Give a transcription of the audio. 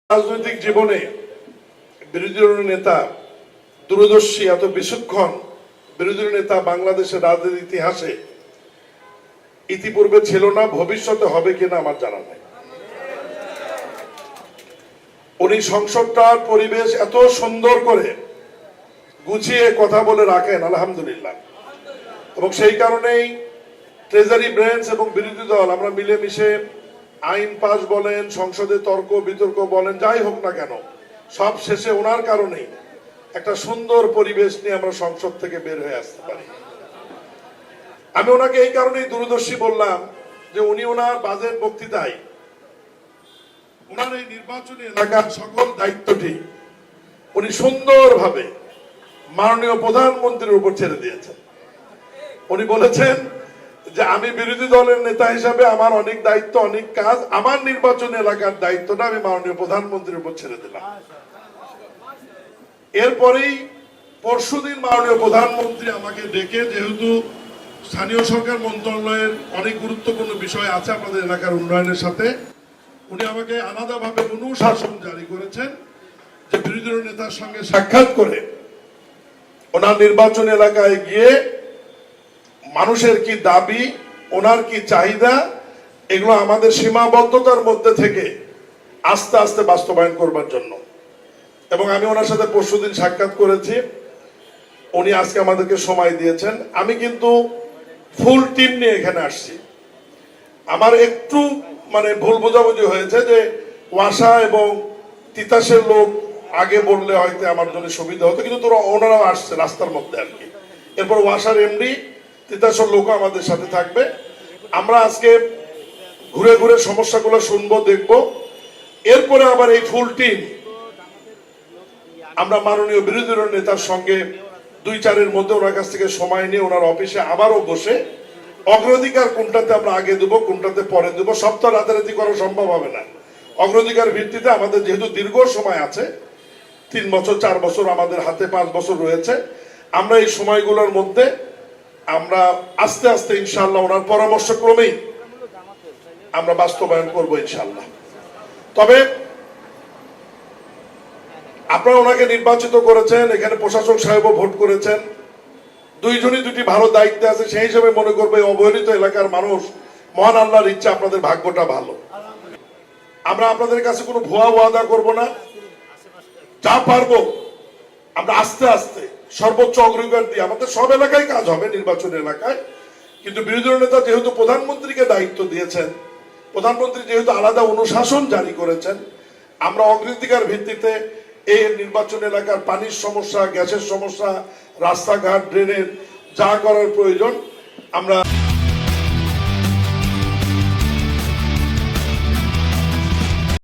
রাজনৈতিক জীবনে বিরোধী দলীয় নেতা দূরদর্শী এত বিচক্ষণ বিরোধী নেতা বাংলাদেশের রাজনীতির ইতিহাসে ইতিপূর্বে ছিল না, ভবিষ্যতে হবে কিনা আমার জানা নাই। উনি সংসদটার পরিবেশ এত সুন্দর করে গুছিয়ে কথা বলে রাখেন, আলহামদুলিল্লাহ। এবং সেই কারণেই ট্রেজারি ব্রাঞ্চ এবং বিরোধী দল আমরা মিলেমিশে আইন পাস বলেন, সংসদে তর্ক বিতর্ক বলেন, যাই হোক না কেন, সব শেষে ওনার কারণেই একটা সুন্দর পরিবেশ নিয়ে আমরা সংসদ থেকে বের হয়ে আসতে পারি। আমি ওনাকে এই কারণেই দূরদর্শী বললাম যে উনি ওনার বাজেট বক্তৃতায় ওনার এই নির্বাচনী এলাকার সকল দায়িত্বটি উনি সুন্দরভাবে মাননীয় প্রধানমন্ত্রীর উপর ছেড়ে দিয়েছেন। উনি বলেছেন যে আমি বিরোধী দলের নেতা হিসাবে আমার অনেক দায়িত্ব, অনেক কাজ, আমার নির্বাচনী এলাকার দায়িত্বটা আমি মাননীয় প্রধানমন্ত্রীর উপর ছেড়ে দিলাম। এরপরেই পরশুদিন মাননীয় প্রধানমন্ত্রী আমাকে ডেকে, যেহেতু স্থানীয় সরকার মন্ত্রণালয়ের অনেক গুরুত্বপূর্ণ বিষয় আছে আপনাদের এলাকার উন্নয়নের সাথে, উনি আমাকে আলাদাভাবে অনুশাসন জারি করেছেন যে বিরোধী দলীয় নেতার সঙ্গে সাক্ষাৎ করে ওনার নির্বাচন এলাকায় গিয়ে মানুষের কি দাবি, ওনার কি চাহিদা, এগুলো আমাদের সীমাবদ্ধতার মধ্যে থেকে আস্তে আস্তে বাস্তবায়ন করবার জন্য। এবং আমি ওনার সাথে পরশুদিন সাক্ষাৎ করেছি, উনি আজকে আমাদেরকে সময় দিয়েছেন। আমি কিন্তু ফুল টিম নিয়ে এখানে আসছি। আমার একটু ভুল বোঝাবুঝি হয়েছে যে ওয়াসা এবং তিতাসের লোক আগে বললে হয়তো আমার জন্য সুবিধা হতো, কিন্তু তোরা ওনারাও আসছে রাস্তার মধ্যে আর কি। এরপর ওয়াসার এমডি, তিতাসের লোকও আমাদের সাথে থাকবে। আমরা আজকে ঘুরে ঘুরে সমস্যাগুলো শুনবো, দেখবো। এরপরে আবার এই ফুল টিম আমরা মাননীয় বিরোধী দলীয় নেতার সঙ্গে 2-4 মধ্যে ওনার কাছ থেকে সময় নিয়ে ওনার অফিসে আবারও বসে অগ্রাধিকার কোনটাতে আমরা আগে দেবো, কোনটাতে পরে দেবো, সব তো রাতারাতি করা সম্ভব হবে না। অগ্রাধিকার ভিত্তিতে আমাদের যেহেতু দীর্ঘ সময় আছে, 3 বছর 4 বছর আমাদের হাতে, 5 বছর রয়েছে, আমরা এই সময়গুলোর মধ্যে আমরা আস্তে আস্তে ইনশাআল্লাহ ওনার পরামর্শ ক্রমেই আমরা বাস্তবায়ন করবো ইনশাআল্লাহ। তবে আপনারা ওনাকে নির্বাচিত করেছেন, এখানে প্রশাসক সাহেবও ভোট করেছেন, দুইজনই দুটি ভালো দায়িত্বে আছে। সেই হিসেবে মনে করবো এই অবহেলিত এলাকার মানুষ, মহান আল্লাহর ইচ্ছা আপনাদের ভাগ্যটা ভালো। আমরা আপনাদের কাছে কোনো ভুয়া ওয়াদা করব না, যা পারবো আমরা আস্তে আস্তে সর্বোচ্চ অগ্রাধিকার দিয়ে আমাদের সব এলাকায় কাজ হবে, নির্বাচন এলাকায়। কিন্তু বিরোধী নেতা যেহেতু প্রধানমন্ত্রীকে দায়িত্ব দিয়েছেন, প্রধানমন্ত্রী যেহেতু আলাদা অনুশাসন জারি করেছেন, আমরা অগ্রাধিকার ভিত্তিতে এই নির্বাচন এলাকার পানির সমস্যা, গ্যাসের সমস্যা, রাস্তাঘাট, ড্রেনের যা করার প্রয়োজন আমরা